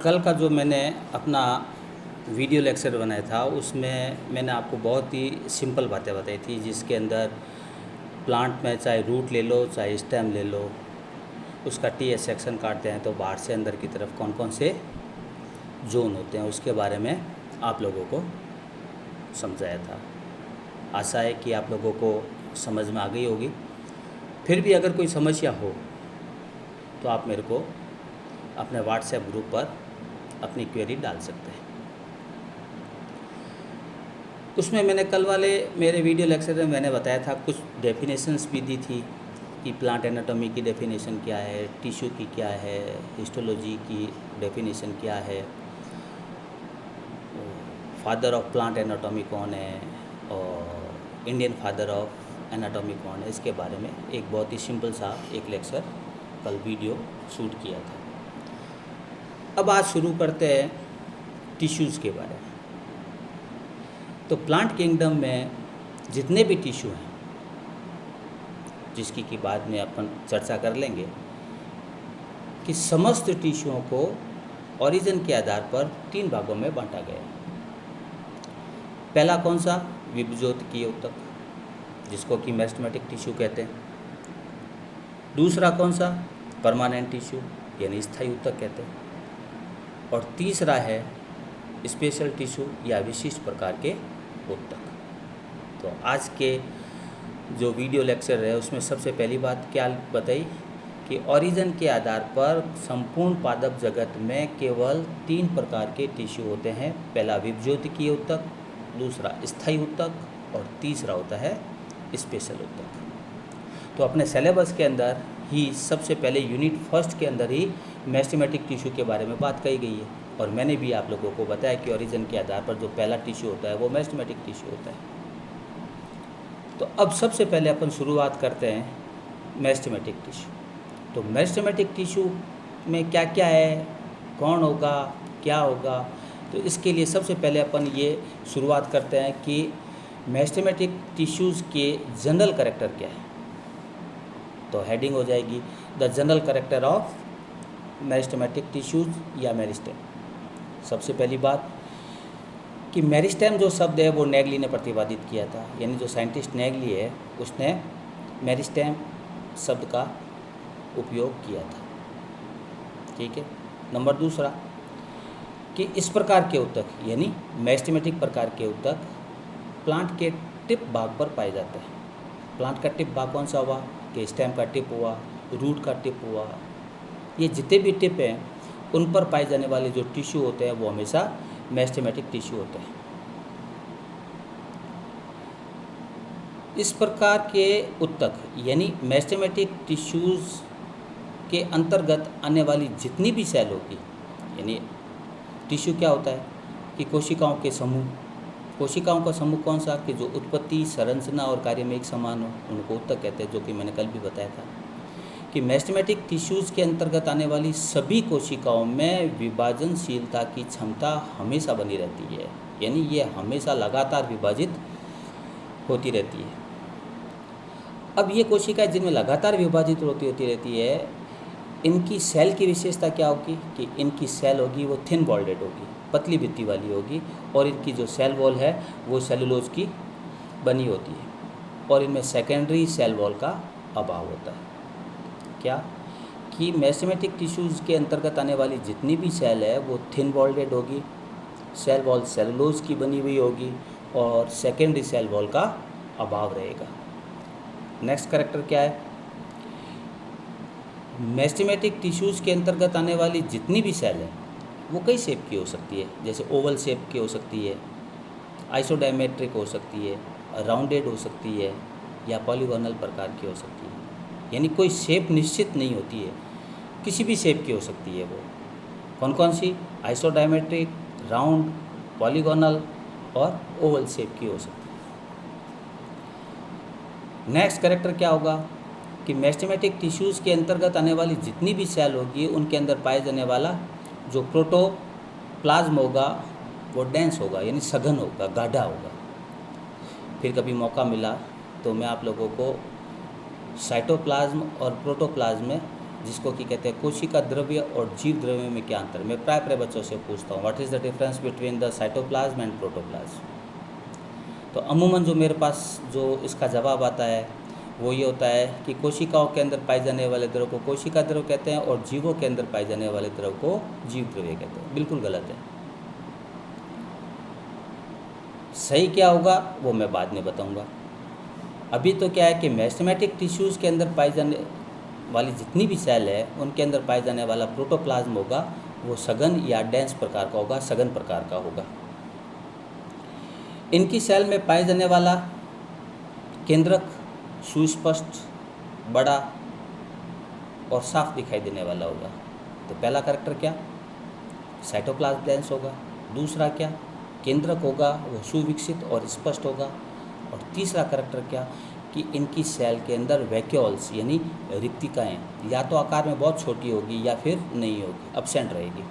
कल का जो मैंने अपना वीडियो लेक्चर बनाया था उसमें मैंने आपको बहुत ही सिंपल बातें बताई थी, जिसके अंदर प्लांट में चाहे रूट ले लो चाहे स्टेम ले लो, उसका टीएस सेक्शन काटते हैं तो बाहर से अंदर की तरफ कौन कौन से जोन होते हैं उसके बारे में आप लोगों को समझाया था। आशा है कि आप लोगों को समझ में आ गई होगी। फिर भी अगर कोई समस्या हो तो आप मेरे को अपने व्हाट्सएप ग्रुप पर अपनी क्वेरी डाल सकते हैं। उसमें मैंने कल वाले मेरे वीडियो लेक्चर में मैंने बताया था, कुछ डेफिनेशंस भी दी थी कि प्लांट एनाटॉमी की डेफिनेशन क्या है, टिश्यू की क्या है, हिस्टोलॉजी की डेफिनेशन क्या है, फादर ऑफ प्लांट एनाटॉमी कौन है और इंडियन फादर ऑफ एनाटॉमी कौन है, इसके बारे में एक बहुत ही सिंपल सा एक लेक्चर कल वीडियो शूट किया था। अब आज शुरू करते हैं टिश्यूज़ के बारे में। तो प्लांट किंगडम में जितने भी टिश्यू हैं, जिसकी बाद में अपन चर्चा कर लेंगे, कि समस्त टिश्यूओं को ओरिजिन के आधार पर 3 भागों में बांटा गया है। पहला कौन सा? विभज्योतकीय ऊतक, जिसको कि मेरिस्टेमेटिक टिश्यू कहते हैं। दूसरा कौन सा? परमानेंट टिश्यू यानी स्थायी ऊतक कहते हैं। और तीसरा है स्पेशल टिश्यू या विशिष्ट प्रकार के ऊतक। तो आज के जो वीडियो लेक्चर है उसमें सबसे पहली बात क्या बताई कि ओरिजिन के आधार पर संपूर्ण पादप जगत में केवल 3 प्रकार के टिश्यू होते हैं। पहला विभज्योतकीय ऊतक, दूसरा स्थायी ऊतक और तीसरा होता है स्पेशल ऊतक। तो अपने सिलेबस के अंदर ही सबसे पहले यूनिट फर्स्ट के अंदर ही मेरिस्टेमेटिक टिश्यू के बारे में बात कही गई है, और मैंने भी आप लोगों को बताया कि ओरिजिन के आधार पर जो पहला टिश्यू होता है वो मेरिस्टेमेटिक टिश्यू होता है। तो अब सबसे पहले अपन शुरुआत करते हैं मेरिस्टेमेटिक टिश्यू। तो मेरिस्टेमेटिक टिश्यू में क्या क्या है, कौन होगा, क्या होगा, तो इसके लिए सबसे पहले अपन ये शुरुआत करते हैं कि मेरिस्टेमेटिक टिश्यूज़ के जनरल कैरेक्टर क्या है। तो हेडिंग हो जाएगी the general character of meristematic tissues या मेरिस्टेम। सबसे पहली बात कि मेरिस्टेम जो शब्द है वो नेगली ने प्रतिपादित किया था, यानी जो साइंटिस्ट नेगली है उसने मेरिस्टेम शब्द का उपयोग किया था। ठीक है। नंबर दूसरा कि इस प्रकार के ऊतक यानी मेरिस्टेमेटिक प्रकार के ऊतक प्लांट के टिप भाग पर पाए जाते हैं। प्लांट का टिप भाग कौन सा हुआ? कि स्टेम का टिप हुआ, रूट का टिप हुआ, ये जितने भी टिप हैं उन पर पाए जाने वाले जो टिश्यू होते हैं वो हमेशा मेरिस्टेमेटिक टिश्यू होते हैं। इस प्रकार के ऊतक यानी मेरिस्टेमेटिक टिश्यूज़ के अंतर्गत आने वाली जितनी भी सेल होगी, यानी टिश्यू क्या होता है कि कोशिकाओं के समूह, कोशिकाओं का समूह कौन सा? कि जो उत्पत्ति, संरचना और कार्य में एक समान हो, उनको ऊतक कहते हैं, जो कि मैंने कल भी बताया था कि मेरिस्टेमेटिक टिश्यूज़ के अंतर्गत आने वाली सभी कोशिकाओं में विभाजनशीलता की क्षमता हमेशा बनी रहती है, यानी ये हमेशा लगातार विभाजित होती रहती है। अब ये कोशिकाएं जिनमें लगातार विभाजित होती रहती है, इनकी सेल की विशेषता क्या होगी कि इनकी सेल होगी वो थिन वॉल्डेड होगी, पतली भित्ति वाली होगी, और इनकी जो सेल वॉल है वो सेलुलोज की बनी होती है, और इनमें सेकेंडरी सेल वॉल का अभाव होता है। क्या कि मेरिस्टेमेटिक टिश्यूज़ के अंतर्गत आने वाली जितनी भी सेल है वो थिन वॉल्डेड होगी, सेल वॉल सेलुलोज की बनी हुई होगी, और सेकेंडरी सेल वॉल का अभाव रहेगा। नेक्स्ट कैरेक्टर क्या है? मेरिस्टेमेटिक टिश्यूज़ के अंतर्गत आने वाली जितनी भी सेल है वो कई शेप की हो सकती है, जैसे ओवल शेप की हो सकती है, आइसोडायमेट्रिक हो सकती है, राउंडेड हो सकती है, या पॉलीगोनल प्रकार की हो सकती है। यानी कोई शेप निश्चित नहीं होती है, किसी भी शेप की हो सकती है। वो कौन कौन सी? आइसोडायमेट्रिक, राउंड, पॉलीगोनल और ओवल शेप की हो सकती है। नेक्स्ट कैरेक्टर क्या होगा कि मेरिस्टेमेटिक टिश्यूज़ के अंतर्गत आने वाली जितनी भी सेल होगी उनके अंदर पाए जाने वाला जो प्रोटोप्लाज्म होगा वो डेंस होगा, यानी सघन होगा, गाढ़ा होगा। फिर कभी मौका मिला तो मैं आप लोगों को साइटोप्लाज्म और प्रोटोप्लाज्म में जिसको कि कहते हैं कोशिका द्रव्य और जीव द्रव्य में क्या अंतर। मैं प्राय बच्चों से पूछता हूँ what is the difference between the cytoplasm and protoplasm. तो अमूमन जो मेरे पास जो इसका जवाब आता है वो ये होता है कि कोशिकाओं के अंदर पाए जाने वाले द्रव को कोशिका द्रव कहते हैं और जीवों के अंदर पाए जाने वाले द्रव को जीव द्रव्य कहते हैं। बिल्कुल गलत है। सही क्या होगा वो मैं बाद में बताऊंगा। अभी तो क्या है कि मेस्टेमेटिक टिश्यूज़ के अंदर पाई जाने वाली जितनी भी सेल है उनके अंदर पाए जाने वाला प्रोटोप्लाज्म होगा वो सघन या डेंस प्रकार का होगा, सघन प्रकार का होगा। इनकी सेल में पाए जाने वाला केंद्रक सुस्पष्ट, बड़ा और साफ दिखाई देने वाला होगा। तो पहला कैरेक्टर क्या, साइटोप्लाज्म डेंस होगा। दूसरा क्या, केंद्रक होगा वो सुविकसित और स्पष्ट होगा। और तीसरा कैरेक्टर क्या कि इनकी सेल के अंदर वैक्यूल्स यानी रिक्तिकाएँ या तो आकार में बहुत छोटी होगी या फिर नहीं होगी, एब्सेंट रहेगी।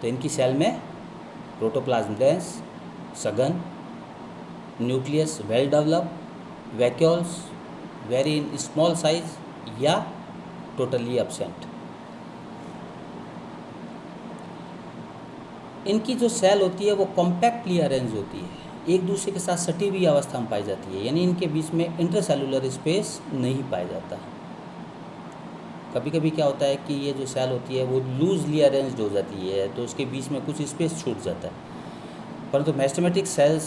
तो इनकी सेल में प्रोटोप्लाज्म डेंस, सघन, nucleus well develop, vacuoles very in small size या टोटली एब्सेंट। इनकी जो सेल होती है वो कॉम्पैक्टली अरेंज होती है, एक दूसरे के साथ सटी हुई अवस्था में पाई जाती है, यानी इनके बीच में इंटरसेलुलर स्पेस नहीं पाया जाता। कभी कभी क्या होता है कि ये जो सेल होती है वो लूजली अरेंज्ड हो जाती है तो उसके बीच में कुछ स्पेस छूट जाता है, परंतु मेस्टेमेटिक सेल्स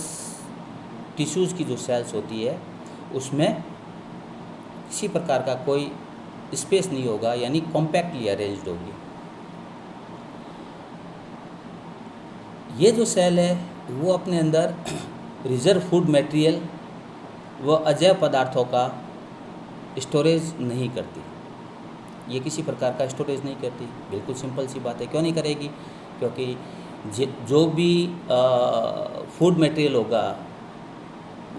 टिश्यूज़ की जो सेल्स होती है उसमें किसी प्रकार का कोई स्पेस नहीं होगा, यानी कॉम्पैक्टली अरेंज्ड होगी। ये जो सेल है वो अपने अंदर रिजर्व फूड मटेरियल व अजैव पदार्थों का स्टोरेज नहीं करती। ये किसी प्रकार का स्टोरेज नहीं करती। बिल्कुल सिंपल सी बात है, क्यों नहीं करेगी? क्योंकि जो भी फूड मटेरियल होगा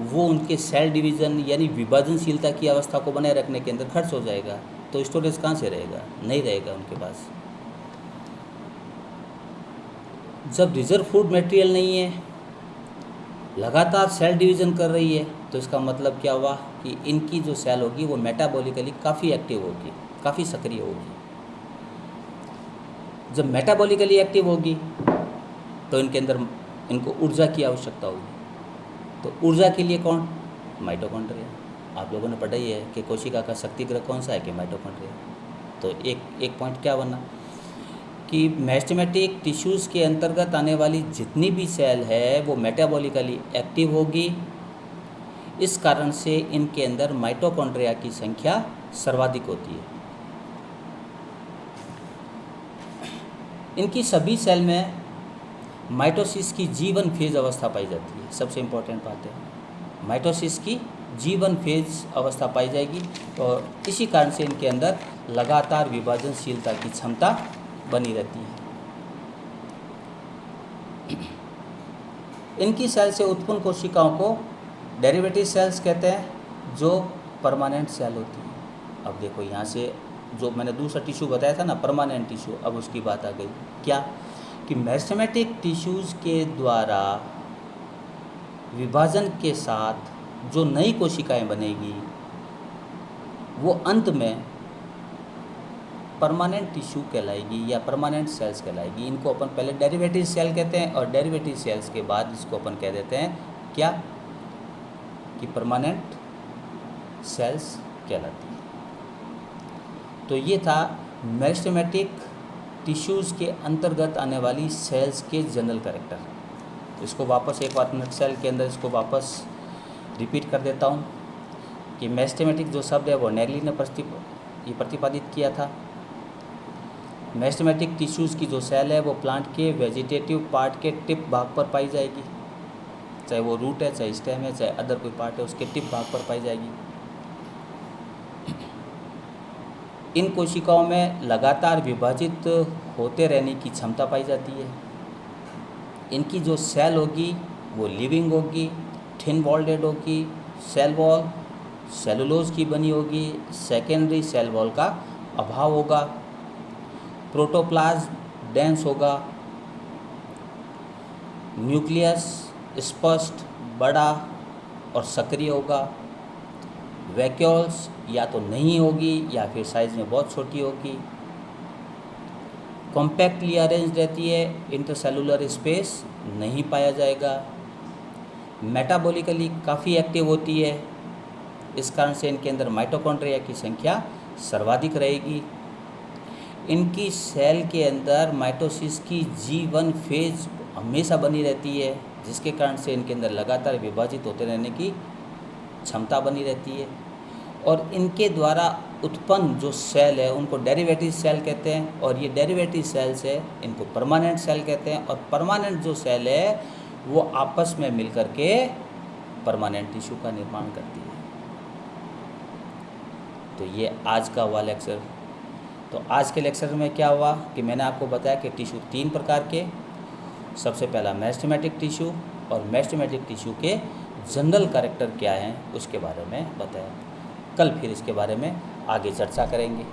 वो उनके सेल डिवीज़न यानी विभाजनशीलता की अवस्था को बनाए रखने के अंदर खर्च हो जाएगा। तो स्टोरेज कहाँ से रहेगा? नहीं रहेगा उनके पास। जब रिजर्व फूड मटेरियल नहीं है, लगातार सेल डिवीज़न कर रही है, तो इसका मतलब क्या हुआ कि इनकी जो सेल होगी वो मेटाबॉलिकली काफ़ी एक्टिव होगी, काफ़ी सक्रिय होगी। जब मेटाबॉलिकली एक्टिव होगी तो इनके अंदर इनको ऊर्जा की आवश्यकता होगी। तो ऊर्जा के लिए कौन? माइटोकॉन्ड्रिया। आप लोगों ने पढ़ा ही है कि कोशिका का शक्तिग्रह कौन सा है कि माइटोकॉन्ड्रिया। तो एक पॉइंट क्या बना कि मेस्टेमेटिक टिश्यूज़ के अंतर्गत आने वाली जितनी भी सेल है वो मेटाबॉलिकली एक्टिव होगी। इस कारण से इनके अंदर माइटोकॉन्ड्रिया की संख्या सर्वाधिक होती है। इनकी सभी सेल में माइटोसिस की जीवन फेज अवस्था पाई जाती है। सबसे इम्पोर्टेंट बात है, माइटोसिस की जीवन फेज अवस्था पाई जाएगी और इसी कारण से इनके अंदर लगातार विभाजनशीलता की क्षमता बनी रहती है। इनकी सेल से उत्पन्न कोशिकाओं को डेरिवेटिव सेल्स कहते हैं, जो परमानेंट सेल होती है। अब देखो यहाँ से जो मैंने दूसरा टिश्यू बताया था ना, परमानेंट टिश्यू, अब उसकी बात आ गई। क्या कि मेस्टेमेटिक टिश्यूज़ के द्वारा विभाजन के साथ जो नई कोशिकाएं बनेगी वो अंत में परमानेंट टिश्यू कहलाएगी या परमानेंट सेल्स कहलाएगी। इनको अपन पहले डेरिवेटिव सेल कहते हैं और डेरिवेटिव सेल्स के बाद इसको अपन कह देते हैं क्या कि परमानेंट सेल्स कहलाती है। तो ये था मेस्टेमेटिक टिश्यूज़ के अंतर्गत आने वाली सेल्स के जनरल कैरेक्टर। इसको वापस एक बार सेल के अंदर इसको वापस रिपीट कर देता हूँ कि मेस्टेमेटिक जो शब्द है वो नेगली ने प्रतिपादित किया था। मेस्टेमेटिक टिश्यूज़ की जो सेल है वो प्लांट के वेजिटेटिव पार्ट के टिप भाग पर पाई जाएगी, चाहे वो रूट है, चाहे स्टेम है, चाहे अदर कोई पार्ट है, उसके टिप भाग पर पाई जाएगी। इन कोशिकाओं में लगातार विभाजित होते रहने की क्षमता पाई जाती है। इनकी जो सेल होगी वो लिविंग होगी, थिन वॉल्डेड होगी, सेल वॉल सेलुलोज की बनी होगी, सेकेंडरी सेल वॉल का अभाव होगा, प्रोटोप्लाज्म डेंस होगा, न्यूक्लियस स्पष्ट, बड़ा और सक्रिय होगा, वैक्यूल्स या तो नहीं होगी या फिर साइज़ में बहुत छोटी होगी। कॉम्पैक्टली अरेंज रहती है, इंटरसेलुलर स्पेस नहीं पाया जाएगा। मेटाबॉलिकली काफ़ी एक्टिव होती है, इस कारण से इनके अंदर माइटोकॉन्ड्रिया की संख्या सर्वाधिक रहेगी। इनकी सेल के अंदर माइटोसिस की G1 फेज हमेशा बनी रहती है, जिसके कारण से इनके अंदर लगातार विभाजित होते रहने की क्षमता बनी रहती है। और इनके द्वारा उत्पन्न जो सेल है उनको डेरिवेटिव सेल कहते हैं, और ये डेरिवेटिव सेल से इनको परमानेंट सेल कहते हैं। और परमानेंट जो सेल है वो आपस में मिलकर के परमानेंट टिश्यू का निर्माण करती है। तो ये आज का हुआ लेक्चर। तो आज के लेक्चर में क्या हुआ कि मैंने आपको बताया कि टिश्यू 3 प्रकार के, सबसे पहला मेरिस्टेमेटिक टिश्यू, और मेरिस्टेमेटिक टिश्यू के जनरल कैरेक्टर क्या हैं उसके बारे में बताया। कल फिर इसके बारे में आगे चर्चा करेंगे।